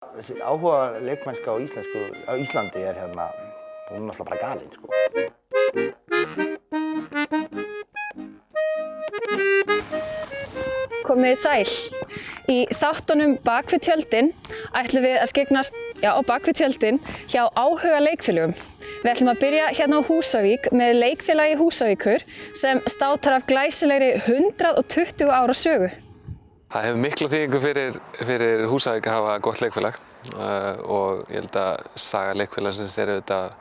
Þessi áhuga leikmennska á Íslandi hún náttúrulega bara galin, sko. Komið sæl. Í þáttunum Bak við tjöldin ætlum við að skyggnast á bak við tjöldin hjá áhuga leikfélögum. Við ætlum að byrja hérna á Húsavík með leikfélagi Húsavíkur sem státar af glæsilegri 120 ára sögu. Það hefur mikla þýðingu fyrir Húsavík að hafa gott leikfélag og ég held að saga leikfélagsins auðvitað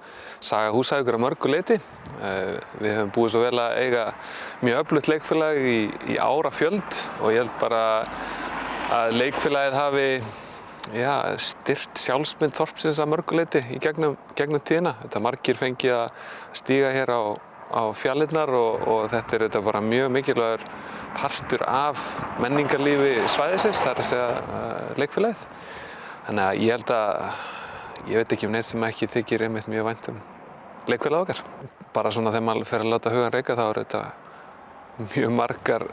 saga Húsavíkur að mörgu leyti. Við höfum búið svo vel að eiga mjög öflugt leikfélag í árafjöld og ég held bara að leikfélagið hafi styrkt sjálfsmynd þorpsins að mörgu leyti í gegnum tíðina. Þetta margir fengið að stíga hér á fjalirnar og þetta auðvitað bara mjög mikilvægur partur af menningarlífi svæðisins, það er að segja leikfélagið. Þannig að ég held að ég veit ekki neitt sem ekki þykir einmitt mjög vænt leikfélagið okkar. Bara svona þegar maður fer að láta hugann reika þá þetta mjög margar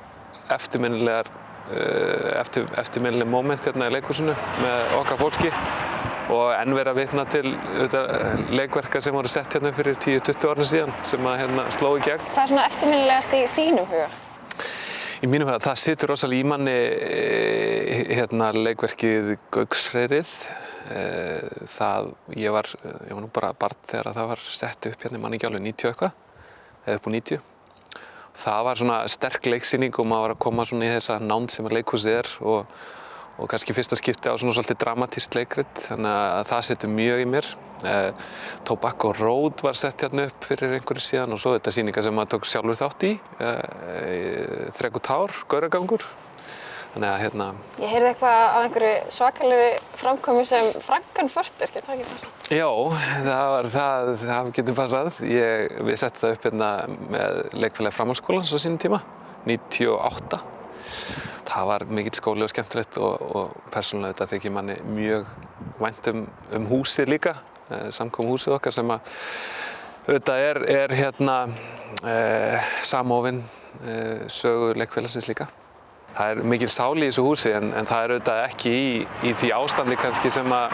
eftirminnileg móment hérna í leikhúsinu með okkar fólki og enn vera að vitna til leikverka sem voru sett hérna fyrir 10-20 ára síðan sem að sló í gegn. Hvað er svona eftirminnilegast í þínum huga? Í mínum huga, það situr rosalega í manni leikverkið Gauksreyrið. Ég var nú bara barn þegar það var sett upp hérna, ég man ekki alveg 90 eitthvað, eða upp á 90. Það var svona sterk leiksýning og maður var að koma svona í þessa nánd sem að leikhúsið og kannski fyrsta skipti á svona svolítið dramatískt leikrit, þannig að það situr mjög í mér. Tobacco Road var sett hérna upp fyrir einhverju síðan og svo þetta sýningar sem maður tók sjálfur þátt í, Þrek og tár, Gauragangur. Þannig að Ég heyrði eitthvað á einhverju svakalegri framkomu sem Frankenfurter, getur það ekki passað? Já, það getur passað. Við settum það upp hérna með leikfélagi framhaldsskólans á sínum tíma, 98. Það var mikill skóli og skemmtilegt og persónulega þetta þykir manni mjög vænt húsið líka, samkomuhúsið okkar sem að auðvitað er samofin sögu leikfélagsins líka. Það er mikil sál í þessu húsi en það er auðvitað ekki í því ástandi kannski sem að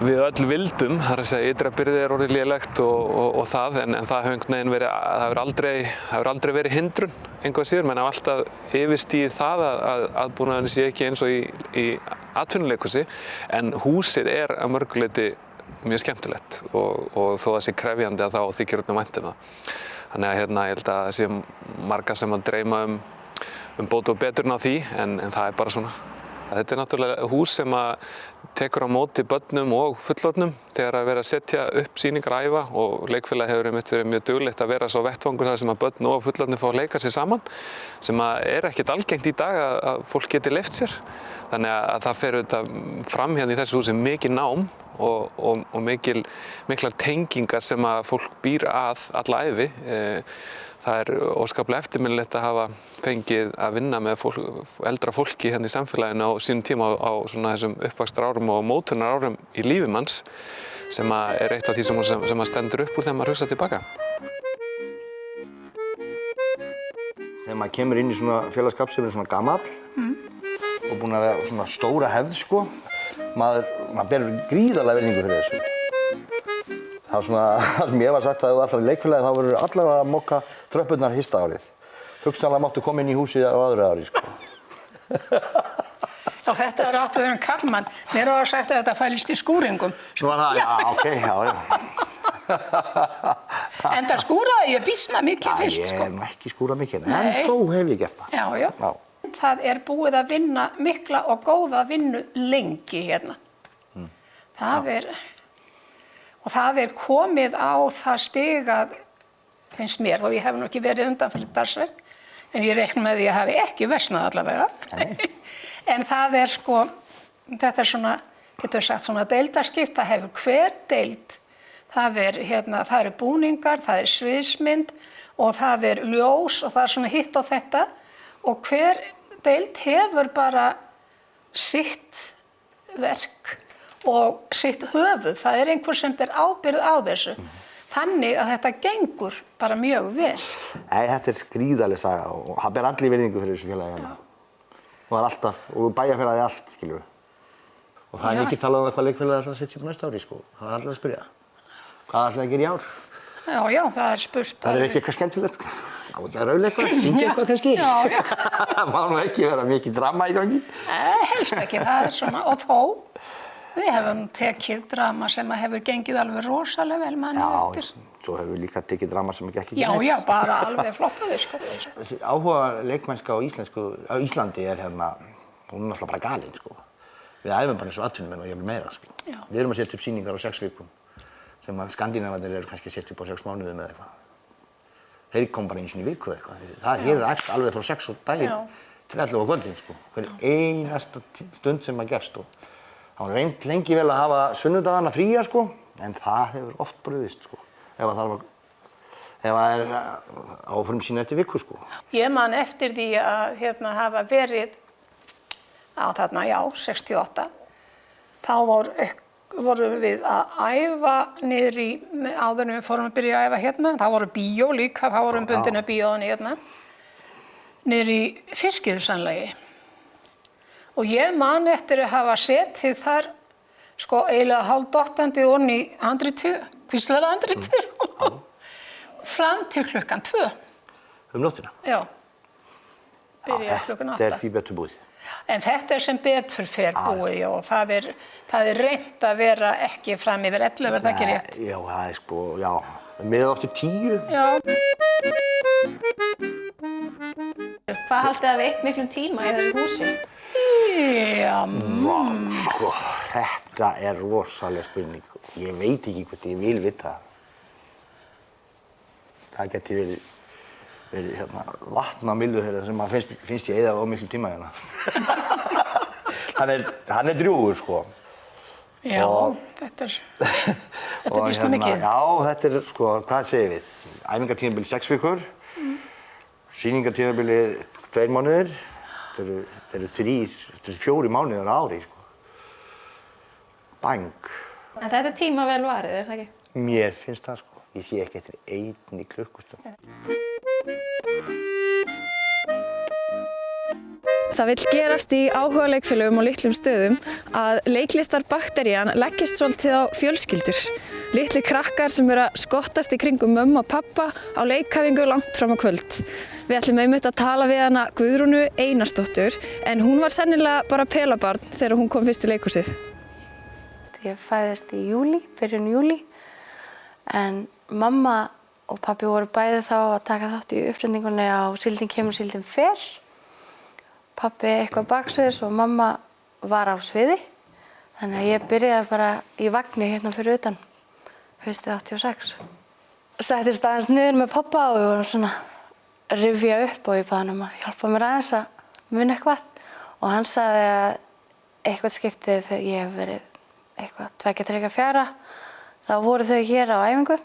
við öll vildum, það er að segja ytra byrðið er orðið lélegt og það en það hefur aldrei verið hindrun einhvað síður, menn hafa alltaf yfirstigið það að aðbúnaðurinn sé ekki eins og í atvinnuleikhúsi en húsið er að mörgu leyti mjög skemmtilegt og þó það sé krefjandi að þá þykir vænt það. Þannig að ég held að það sé marga sem að dreyma bót og beturinn á því en það er bara svona. Þetta er náttúrulega hús sem að tekur á móti börnum og fullorðnum þegar að vera að setja upp sýningar æfa og leikfélagi hefur verið mjög duglegt að vera svo vettvangur þar sem að börn og fullorðnir fá að leika sér saman sem að er ekkert algengt í dag að fólk geti leyft sér. Þannig að það fer auðvitað fram hérna í þessu húsi mikið nám og miklar tengingar sem að fólk býr að alla ævi. Það er óskaplega eftirminnilegt að hafa fengið að vinna með eldra fólki hérna í samfélaginu á sínum tíma á svona þessum uppvaxtarárum og mótunarárum í lífi manns sem að er eitt af því sem að stendur upp úr þegar maður hugsa tilbaka. Þegar maður kemur inn í svona félagskap sem er svona gamall og búinn að vera svona stóra hefð, sko, maður ber gríðarlega virðingu fyrir þessu. Það var svona, mér var sagt að ef þú ætlar í leikfélagi þá verður allavega að mokka tröppurnar fyrsta árið. Hugsanlega máttu koma inn í húsið á öðru ári, sko. Já, þetta er átt að vera karlmann. Mér var sagt að þetta fælist í skúringum. Svo var það, já, ok, já. En það skúraði ég býsna mikið fyrst, sko. Ég hef ekki skúrað mikið, en þó hef ég gert það. Já. Það er búið að vinna mikla og góða vinnu lengi hérna. Það er komið á það stig að, finnst mér, þó ég hef nú ekki verið undanfært dagsverk, en ég reikna með því að hafi ekki versnað allavega. En það er sko, þetta er svona, getur sagt svona deildaskipt, það hefur hver deild. Það eru búningar, það er sviðsmynd og það er ljós og það er svona hitt og þetta. Og hver deild hefur bara sitt verk og sitt höfuð, það er einhver sem ber ábyrgð á þessu. Þannig að þetta gengur bara mjög vel. Nei, þetta er gríðarleg saga og það ber allir virðingu fyrir þessu félagi hérna. Og það er alltaf, og bæjarfélagið allt, skilur við. Og það er mikið talað hvað leikfélagið ætlar að setja upp næsta ári, sko. Það er allir að spyrja. Hvað ætlar að gera í ár? Já, það er spurt. Það er ekki eitthvað skemmtilegt. Á ekki að raula eitthvað, syngja eitthvað kannski. Já. Má nú ekki vera mikið drama í gangi. Helst ekki, það er svona. Og þó, við hefum tekið drama sem hefur gengið alveg rosalega vel manni eftir. Svo hefur við líka tekið drama sem ekki Já, bara alveg floppaði, sko. Þessi áhuga leikmennska á Íslandi er hérna, hún er náttúrulega bara galin, sko. Við æfum bara eins og atvinnumenn og jafnvel meira, sko. Við erum að setja upp sýningar á 6 vikum sem að skandinavarnir eru kannski að setja upp á 6 mánuðum eða eitthvað. Þeir kom bara einu sinni í viku eða eitthvað. Það hér er æft alveg frá 6 á daginn til 11 á kvöldin, sko. Hver einasta stund sem maður gefst, sko. Það var reynt lengi vel að hafa sunnudagana fría, sko, en það hefur oft brugðist, sko. Ef það er á frumsýni eftir viku, sko. Ég man eftir því að hafa verið á þarna, 68. Þá vorum við að æfa niður í, áður en við fórum að byrja að æfa hérna. Það voru bíó líka, þá vorum bundin að bíóðan hérna. Niður í Fiskiðursanlagi. Og ég man eftir að hafa setið þar, sko, eiginlega hálfdottandi onni í handritið, hvíslara handritið, fram til klukkan 2. Nóttina? Já. Byrjaði klukkan 8. Þetta er því betur búið. En þetta er sem betur fer búið og það er reynt að vera ekki fram yfir 11, er það ekki rétt? Já, það er sko, já, með oft til 10. Já. Hvað haldið þið að við eytt miklum tíma í þessu húsi? Já, Sko, þetta er rosaleg spurning. Ég veit ekki hvort ég vil vita það. Það geti verið vatn á mildu þeirra sem maður finnst ég eyða of miklu tíma hérna. Hann er drjúgur, sko. Já, þetta býstu mikið. Já, þetta er, sko, hvað segir við? Æfingartímabili 6 vikur, sýningartímabili 2 mánuðir, þetta eru 4 mánuðir á ári, sko. Bang. En þetta er tíma vel varið, er það ekki? Mér finnst það, sko. Ég sé ekki eftir 1 klukkustund. Það vill gerast í áhugaleikfélögum og litlum stöðum að leiklistarbakterían leggist svolítið á fjölskyldur. Litli krakkar sem eru að skottast í kringum mömmu og pappa á leikæfingu langt fram á kvöld. Við ætlum einmitt að tala við hana Guðrúnu Einarsdóttur en hún var sennilega bara pelabarn þegar hún kom fyrst í leikhúsið. Ég fæðist í júlí, byrjun júlí, en mamma og pabbi voru bæði þá að taka þátt í uppsetningunni á Síldin kemur, síldin fer. Pabbi eitthvað baksviðs og mamma var á sviði. Þannig að ég byrjaði bara í vagni hérna fyrir utan, haustið 86. Settist aðeins niður með pabba og við vorum svona að rifja upp og ég bað hann um að hjálpa mér aðeins að muna eitthvað. Og hann sagði að eitthvað skiptið þegar ég hef verið eitthvað 2, 3, 4. Þá voru þau hér á æfingu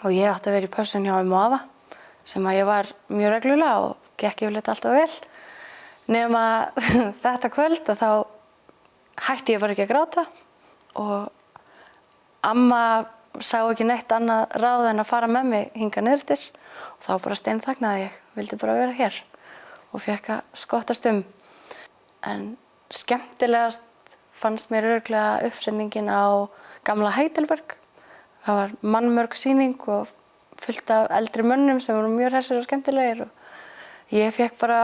og ég átti að vera í pössun hjá ömmu og afa sem að ég var mjög reglulega og gekk yfirleitt alltaf vel. Nema þetta kvöld að þá hætti ég bara ekki að gráta og amma sá ekki neitt annað ráð en að fara með mig hingað niður eftir og þá bara steinþagnaði ég, vildi bara vera hér og fékk að skottast um. En skemmtilegast fannst mér örugglega uppsetningin á Gamla Heidelberg. Það var mannmörg sýning og fullt af eldri mönnum sem voru mjög hressir og skemmtilegir og ég fékk bara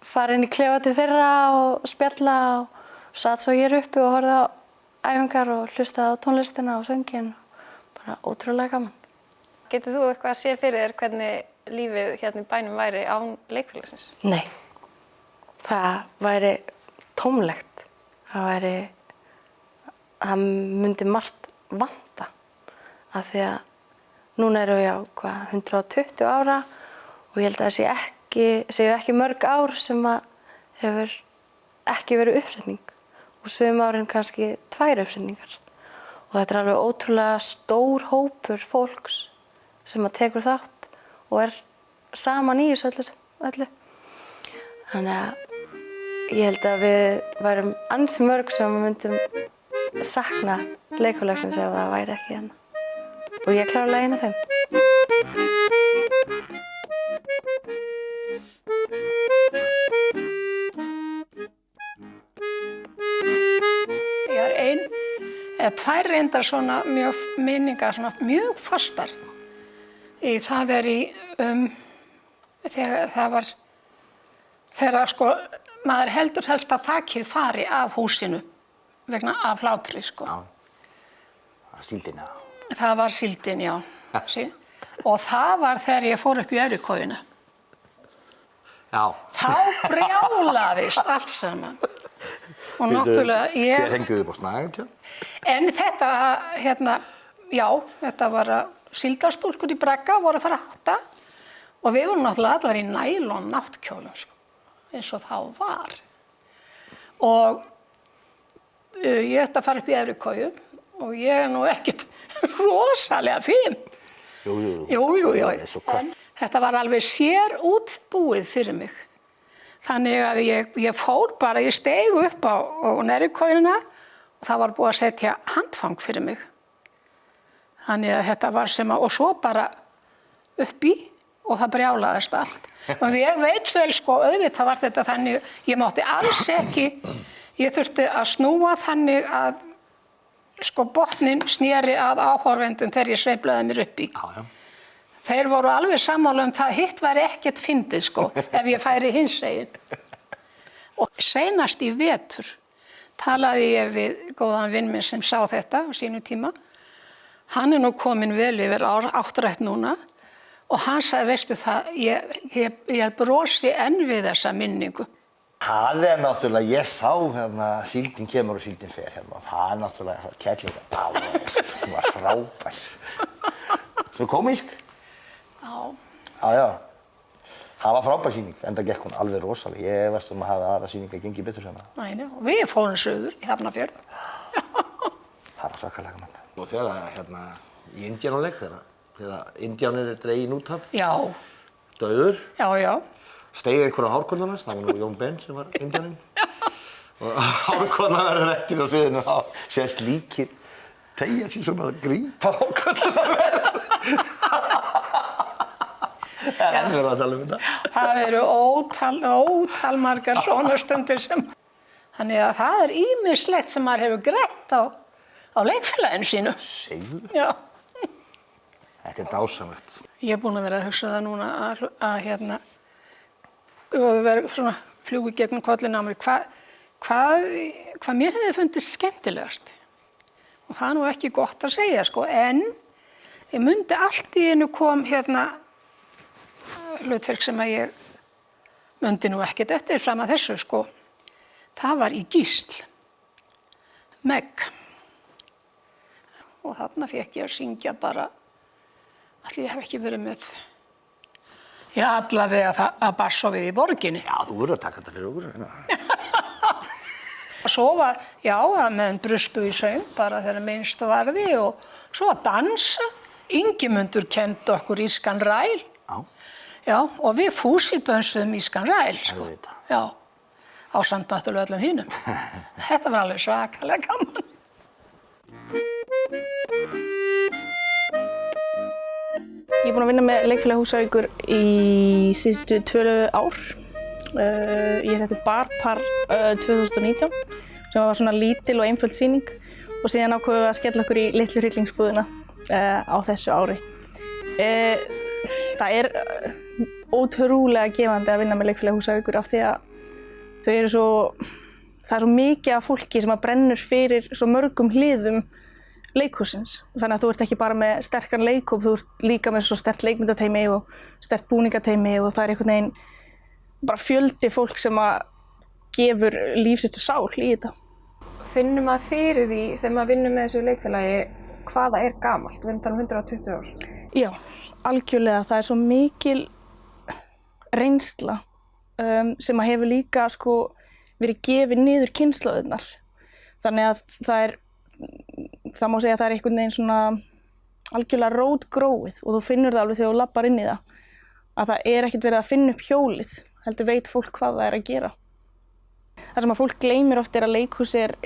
fara inn í klefa til þeirra og spjalla og satt svo hér uppi og horfði á æfingar og hlustaði á tónlistina og sönginn. Bara ótrúlega gaman. Getur þú eitthvað að sé fyrir þér hvernig lífið hérna í bænum væri án leikfélagsins? Nei, það væri tómlegt. Það myndi margt vanta af því að núna erum við á 120 ára og ég held að það séu ekki mörg ár sem að hefur ekki verið uppsetning og sum árin kannski 2 uppsetningar og þetta er alveg ótrúlega stór hópur fólks sem að tekur þátt og er saman í þessu öllu. Þannig að ég held að við værum ansi mörg sem myndum sakna leikfélagsins ef það væri ekki hérna. Og ég er klárlega ein af þeim. tvær reyndar svona minningar, svona mjög fastar. Það þegar sko, maður heldur helst að þakið fari af húsinu vegna af hlátri, sko. Já. Síldin, já. Það var síldin, já. Og það var þegar ég fór upp í Efrikojuna. Já. Þá brjálaðist allt saman. Og náttúrulega Þér hengduðu upp á Snæfellsjökul? En þetta, þetta var síldarstúlkur í Bragga voru að fara að hátta og við vorum náttúrulega allar í nælon náttkjólum, sko, eins og þá var. Og ég ætti að fara upp í Efrikoju og ég nú ekki rosalega fín. Jú. Jú. Það er svo kort. Þetta var alveg sér útbúið fyrir mig. Þannig að ég fór bara, ég steig upp á Efrikojuna og það var búið að setja handfang fyrir mig. Þannig að þetta var og svo bara upp í og það brjálaðist allt. Og ég veit vel, sko, auðvitað var þetta þannig, ég mátti alls ekki, ég þurfti að snúa þannig að, sko, botninn sneri að áhorfendum þegar ég sveiflaði mér upp í. Já. Þeir voru alveg sammála það, hitt var ekkert fyndið, sko, ef ég færi hinsegin. Og seinast í vetur talaði ég við góðan vinn minn sem sá þetta á sínu tíma. Hann nú kominn vel yfir áttrætt núna og hann sagði, veistu það, ég brosi enn við þessa minningu. Það náttúrulega, ég sá síldin kemur og síldin fer það náttúrulega, kærleika, hún var frábær. Svo komísk. Já. Það var frábær sýning, enda gekk hún alveg rosalega. Ég veist að hafa aðra sýningar gengið betur sem það. Nei, og við fórum suður í Hafnarfjörð. Það var svakalega mann. Og þegar í Indíánuleik, þegar Indíánir dregin út af. Já. Dauður. Já. Steig einhverja hárkollunars, það var nú Jón Ben sem var Indíáninn. Og hárkollan verður eftir á sviðinu og sést líkið tegja sér svona að grípa hárkolluna með. Það enn verið að tala þetta. Það eru ótal margar svona stundir sem. Þannig að það ýmislegt sem maður hefur greitt á leikfélaginu sínu. Segðu? Já. Þetta dásamlegt. Ég er búin að vera að hugsa það núna að vera svona fljúgi gegnum kollinu á mér. Hvað mér hefði fundist skemmtilegast. Og það nú ekki gott að segja, sko, en ég mundi allt í einu kom hlutverk sem að ég mundi nú ekkert eftir fram að þessu, sko. Það var í Gísl, Meg. Og þarna fékk ég að syngja bara, allir ég hef ekki verið með, allavega að bassofið í borginni. Já, þú verður að taka þetta fyrir okkur. Svo var, að meðan brustu í söng, bara þegar minnst varði, og svo var dansa. Ingimundur kenndi okkur írskan ræl. Já, og við Fúsi dönsuðum írskan ræl, sko. Já, ásamt náttúrulega öllum hinum. Þetta var alveg svakalega gaman. Ég er búin að vinna með Leikfélagi Húsavíkur í síðustu 2 ár. Ég setti Barpar 2019 sem var svona lítil og einföld sýning og síðan ákváðum við að skella okkur í Litlu hryllingsbúðina á þessu ári. Það er ótrúlega gefandi að vinna með Leikfélagi Húsavíkur af því að það er svo mikið af fólki sem brennur fyrir svo mörgum hliðum leikhússins. Þannig að þú ert ekki bara með sterkan leikhóp, þú ert líka með svo sterkt leikmyndateymi og sterkt búningateymi og það er einhvern veginn bara fjöldi fólk sem gefur líf sitt og sál í þetta. Finnum maður fyrir því þegar maður vinnur með þessu leikfélagi hvaða er gamalt? Við erum talað 120 ár. Já, algjörlega. Það er svo mikil reynsla sem hefur líka verið gefið niður kynslóðirnar. Þannig að það má segja að það er einhvern veginn svona algjörlega rótgróið og þú finnur það alveg þegar þú labbar inn í það. Að það er ekkert verið að finna upp hjólið, heldur veit fólk hvað það er að gera. Það sem að fólk gleymir oft er að leikhús er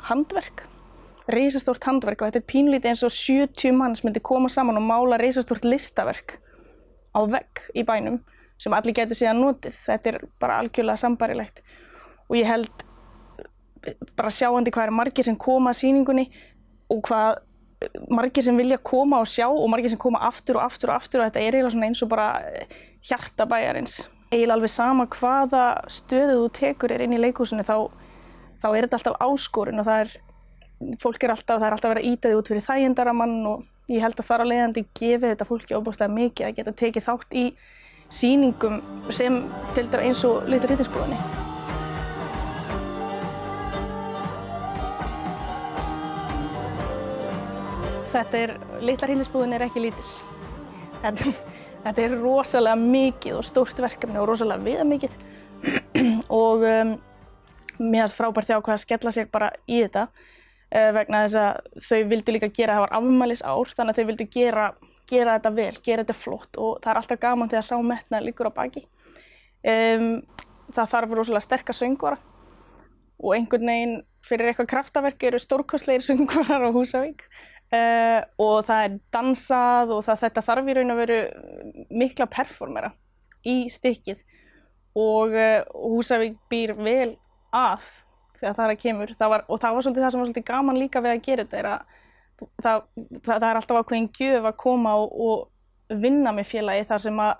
handverk, risastórt handverk og þetta er pínlítið eins og 70 manns myndi koma saman og mála risastórt listaverk á vegg í bænum sem allir getur síðan notið. Þetta er bara algjörlega sambarilegt og ég held bara sjáandi hvað margir sem koma að sýningunni og hvað margir sem vilja koma og sjá og margir sem koma aftur og aftur og aftur og þetta eiginlega svona eins og bara hjarta bæjarins. Eiginlega alveg sama hvaða stöðu þú tekur inn í leikhúsinu þá er þetta alltaf áskorun og fólk það er alltaf verið að ýta því út fyrir þægindaramann og ég held að þar af leiðandi gefi þetta fólki ofboðslega mikið að geta tekið þátt í sýningum sem til dæmis eins og Litlu riddarasbúðinni. Litla riddarasbúðin ekki lítil. Þetta rosalega mikið og stórt verkefni og rosalega viðamikið og mér fannst frábært að ákveða að skella sér bara í þetta vegna þess að þau vildu líka það var afmælisár þannig að þau vildu gera þetta vel, gera þetta flott og það alltaf gaman þegar sá metnaður liggur á baki. Það þarf rosalega sterka söngvara og einhvern veginn fyrir eitthvað kraftaverk eru stórkostlegir söngvarar á Húsavík og það dansað og þetta þarf í raun að veru mikla performera í stykkið og Húsavík býr vel að þegar það kemur. Og það var svolítið það sem var svolítið gaman líka við að gera þetta það alltaf ákveðin gjöf að koma og vinna með félagi þar sem að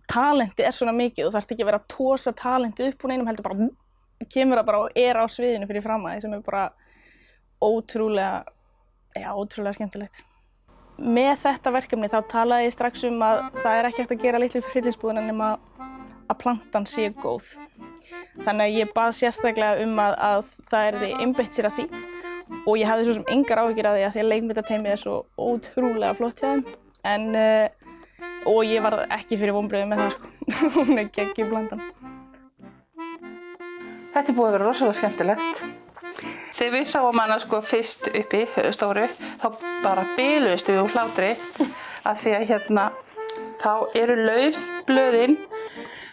talenti svona mikið og þarf ekki að vera að tosa talenti upp úr neinum heldur bara kemur það bara og á sviðinu fyrir framæði sem bara ótrúlega skemmtilegt. Með þetta verkefni þá talaði ég strax að það ekki hægt að gera Litlu riddarasbúðina nema að plantan sé góð. Þannig að ég bað sérstaklega að það einbeitt sér að því og ég hafði svo sem engar áhyggjur af því að leikmyndateymið svo ótrúlega flott hjá þeim og ég var ekki fyrir vonbrigðum með það hún geggjuð plantan. Þetta búið að vera rosalega skemmtilegt. Þegar við sáum hana fyrst uppi stóru þá bara biluðust við úr hlátri af því að þá eru laufblöðin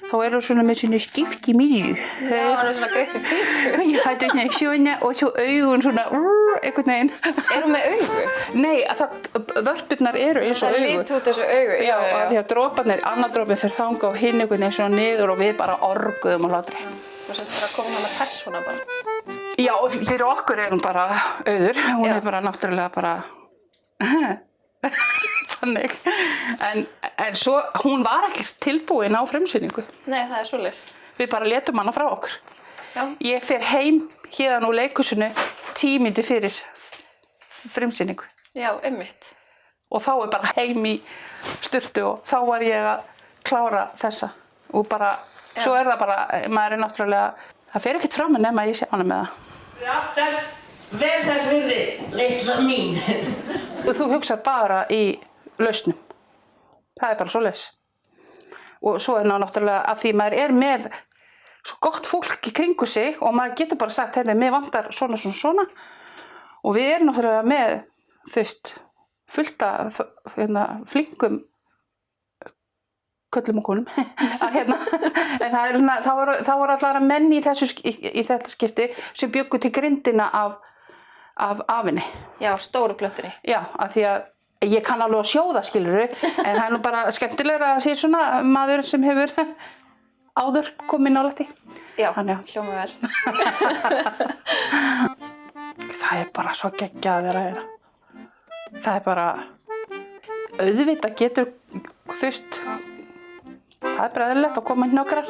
þá eru svona með svona skipt í miðju. Já, hann svona greitt í píku. Já, þetta svona og svo augun svona einhvern veginn. Er hún með augu? Nei, vörpurnar eru eins og augu. Það lítur út eins og augu. Já, því að droparnir, annar dropið fer þangað og hinn einhvern veginn svona niður og við bara orguðum á hlátri. Þú sést bara að koma hana persóna bara. Já, fyrir okkur hún bara auður. Hún bara náttúrulega bara þannig. En svo, hún var ekki tilbúin á frumsýningu. Nei, það svoleiðis. Við bara létum hana frá okkur. Já. Ég fer heim héðan úr leikhúsinu 10 mínútur fyrir frumsýningu. Já, einmitt. Og þá bara heim í sturtu og þá var ég að klára þessa. Og bara, svo það bara, maður náttúrulega, það fer ekkert frá mig nema ég sé hana með það. Vel þess virði, litla mín. Og þú hugsar bara í lausnum. Það bara svoleiðis. Og svo náttúrulega að því maður með svo gott fólk í kringu sig og maður getur bara sagt, heyrðu, mér vantar svona. Og við náttúrulega með, fullt af flinkum köllum og konum. En það voru allar menn í þetta skipti sem bjuggu til grindina af afinni. Já, stóru plöntunni. Já, af því að ég kann alveg að sjóða, skilurðu, en það nú bara skemmtilegra að sé svona maður sem hefur áður komið nálægt í. Já, hljóma vel. Það bara svo geggjað að vera hérna. Það bara, auðvitað getur, það bara eðlilegt að koma inn nokkrar,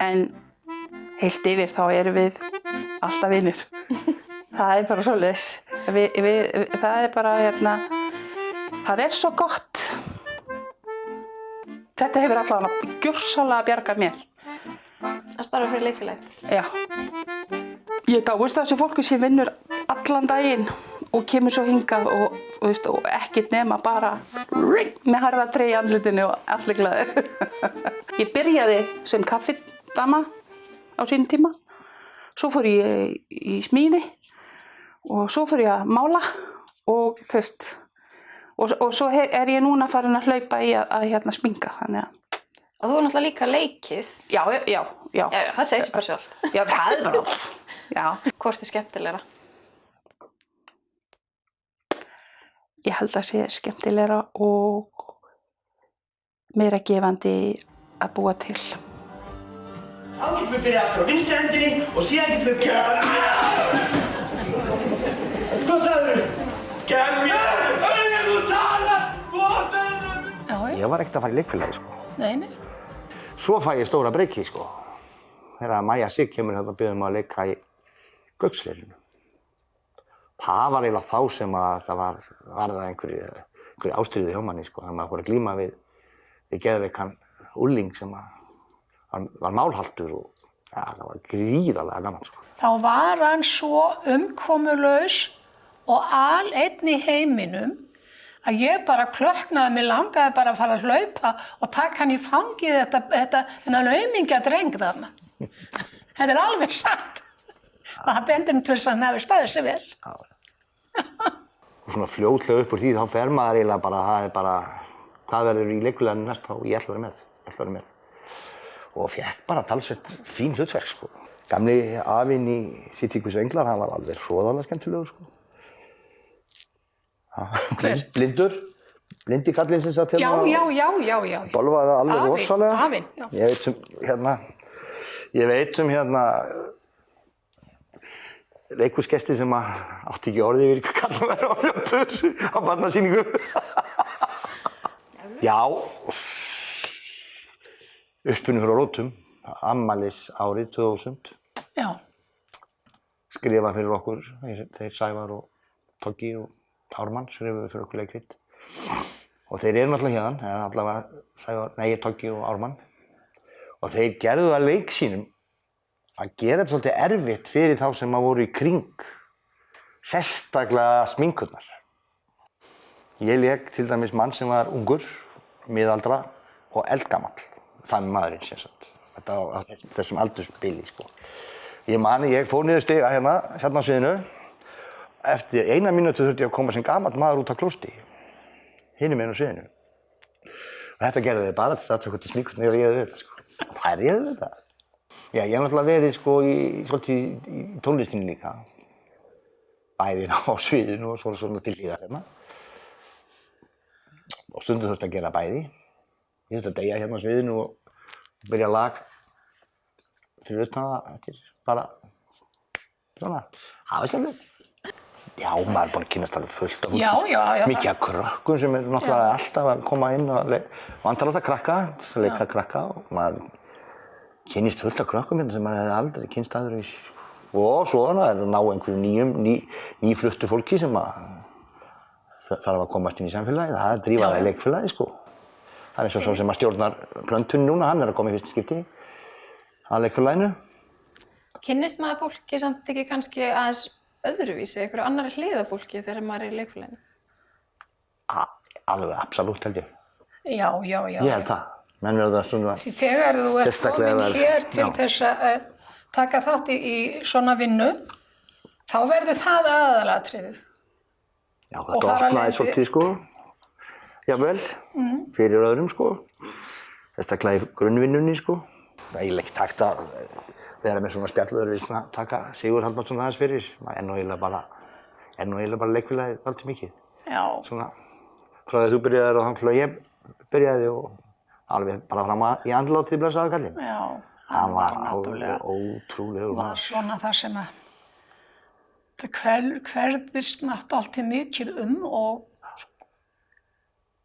en heilt yfir þá erum við alltaf vinir. Það bara svoleiðis. Það bara, það svo gott. Þetta hefur allavega gjörsamlega bjargað mér. Að starfa fyrir leikfélagi? Já. Ég dáist þessu fólki sem vinnur allan daginn og kemur svo hingað og ekkert nema bara með harðatrey í andlitinu og allir glaðir. Ég byrjaði sem kaffidama á sínum tíma. Svo fór ég í smíði og svo fór ég að mála og og svo ég núna farin að hlaupa í að sminka, þannig að. Og þú náttúrulega líka leikið. Já. Já, það segir sér bara sjálf. Já, það bara. Já. Hvort skemmtilegra? Ég held að sé skemmtilegra og meira gefandi að búa til. Þá getum við byrjað aftur á vinstri hendinni og síðan getum við byrjað Hvað sagðirðu? Gel mér! Þú talar! Ég var ekkert að fara í leikfélagi, sko. Nei. Svo fæ ég stóra breyki, sko. Þegar Maja Sig kemur hérna og biður mig að leika í Gauksleirinu. Það var eiginlega þá sem að það var það einhverju ástríðu hjá manni, sko. Þegar maður fór að glíma við geðveikan úling sem var málhaltur og það var gríðarlega gaman, sko. Þá var hann svo umkomulaus og aleinn í heiminum að ég bara klökknaði, mér langaði bara að fara að hlaupa og taka hann í fangið þennan aumingja-dreng þarna. Þetta er alveg satt. Og það bendir til þess að hann hefði staðið sig vel. Og svona fljótlega upp úr því þá fer maður eiginlega bara, það er bara, hvað verður í leikfélaginu næst þá, ég ætla að vera með. Og fekk bara talsveit fín hlutverk, sko. Gamli afinn í Sýtíkus Englar, hann var alveg hroðalega skemmtilegur, sko. Blindi kallinn sem satt hérna. Já. Bölvaði alveg rosalega. Afinn, já. Ég veit um leikhúsgesti sem átti ekki orðið yfir kallar verið orðljótur á barnasýningu. Já, uppspunni frá rótum, afmælis árið 2000. Já. Skrifa fyrir okkur, þeir Sævar og Toggi og Ármann skrifuðu fyrir okkur leikrit. Og þeir eru náttúrulega hérna, eða allavega Toggi og Ármann. Og þeir gerðu að leik sínum að gera þetta svolítið erfitt fyrir þá sem voru í kring. Sérstaklega sminkurnar. Ég lék til dæmis mann sem var ungur, miðaldra og eldgamall. Þannig maðurinn sem sagt. Þetta á þessum aldursbili, sko. Ég fór niður stiga hérna á sviðinu. Eftir 1 mínútu þurfti ég að koma sem gamall maður út á klósti. Hinum meginn á sviðinu. Og þetta gerði þið bara til þess að sminkurnar og réðu þetta, sko. Það réðu þetta. Já, ég hef náttúrulega verið, sko, svolítið í tónlistinni líka. Bæði á sviðinu og svona til hlýðar hérna. Og stundum þurfti að gera bæði. Ég þurfti að deyja hérna á sviðinu og byrja lag fyrir utan það eftir bara svona, hafa ekki alveg. Já, maður er búinn að kynnast alveg fullt af fólki. Já. Mikið af krökkum sem er náttúrulega alltaf að koma inn og vantar alltaf krakka, þess að leika krakka og maður kynnist fullt af krökkum hérna sem maður hefði aldrei kynnst aðra í. Og svona er að ná einhverju nýfluttu fólki sem þarf að komast inn í samfélagið. Það er drífaði leikfélagi, sko. Það er eins og svo sem að stjórnar plöntunni núna, hann er að koma í fyrsta skipti að leikfélaginu. Kynnist maður fólki samt ekki kannski aðeins öðruvísi, einhverju annarri hlið af fólki þegar maður er í leikfélaginu? Alveg, absolutt held ég. Já. Ég held það. Menn verður það svona Þegar þú ert komin hér til þess að taka þátt í svona vinnu, þá verður það aðalatriðið. Já, þetta opnaði svolítið, sko. Jafnvel, fyrir öðrum, sko. Sérstaklega í grunnvinnunni, sko. Það er eiginlega ekki takt að vera með svona spjallöður við svona taka Sigurð Halldórsson aðeins fyrir. Það er nú eiginlega bara leikfélagið alltaf mikið. Já. Svona, frá því að þú byrjaðir og þannig að ég byrjaði og alveg bara fram í andlátið blessaði kallinn. Já. Hann var alveg ótrúlegur maður. Það var svona það sem að það hverfist náttúrulega alltaf mikið og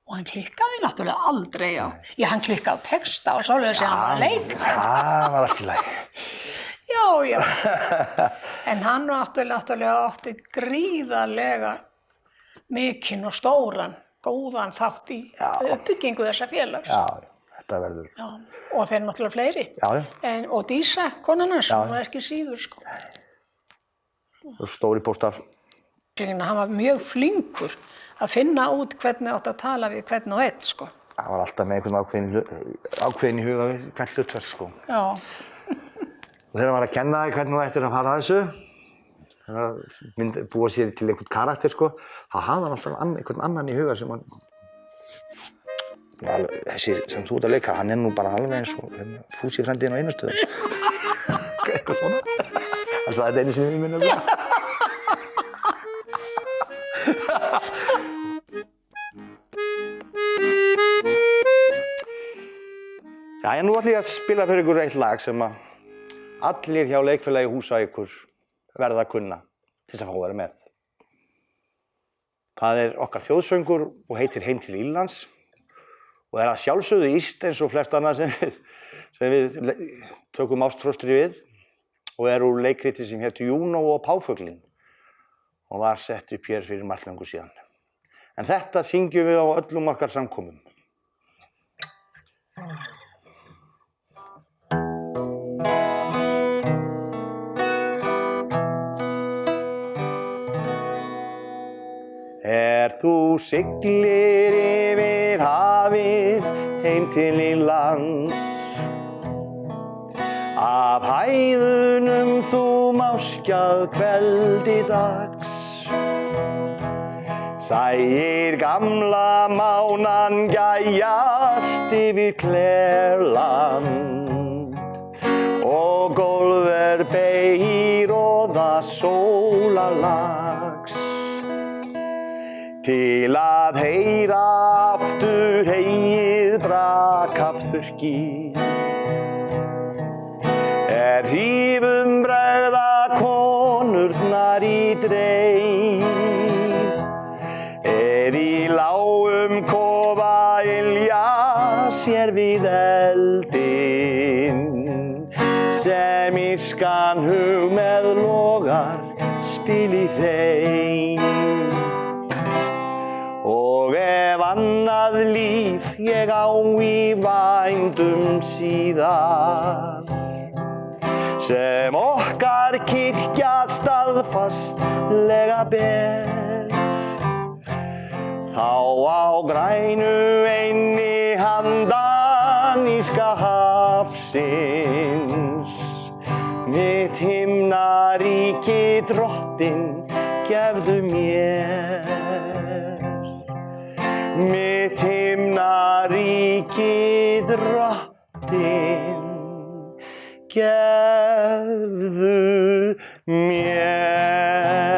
hann klikkaði náttúrulega aldrei á. Já, hann klikkaði á texta og svoleiðis sem hann var að leika. Það var allt í lagi. Já. En hann náttúrulega átti gríðarlega mikinn og stóran, góðan þátt í uppbyggingu þessa félags. Já, þetta verður. Já, og þeir náttúrulega fleiri. Já. Og Dísa, konan hans, hún var ekki síður, sko. Stóri póstar. Hann var mjög flinkur að finna út hvernig átt að tala við hvern og einn, sko. Það var alltaf með einhvern ákveðin í huga við hvern hlutverk, sko. Já. Og þegar hann var að kenna þig hvernig þú ættir að fara að þessu, þegar hann búa sér til einhvern karakter, sko, þá hafði hann alltaf einhvern annan í huga sem hann... Þessi sem þú ert að leika, hann er nú bara alveg eins og Fúsi frændinn á Einastöðum. Eitthvað svona. Hann sagði þetta einu sinni við minna það. Já, nú ætlum ég að spila fyrir ykkur eitt lag sem allir hjá Leikfélagi Húsavíkur verða að kunna til þess að fá að vera með. Það okkar þjóðsöngur og heitir Heim til Írlands og að sjálfsögðu íst eins og flest annað sem við tökum ástfóstri við og úr leikriti sem hétu Juno og Páfuglinn og var sett upp hér fyrir margt löngu síðan. En þetta syngjum við á öllum okkar samkomum. Þú siglir yfir hafið heim til Írlands. Af hæðunum þú máskjað kveldi dags. Sæir gamla mánan gæjast yfir Klærland og gólf beygir og það sólarlags. Til að heyra aftur heyið brak af þurrki hrífum bregða konurnar í dreif í lágum kofa ylja sér við eldinn sem írskan hug með logar spil í þeim. Og ef annað líf ég á í vændum síðar sem okkar kirkja staðfastlega ber þá á grænu eynni handan írska hafsins mitt himnaríki drottinn gefðu mér. Mitt himnaríki drottinn gefðu mér.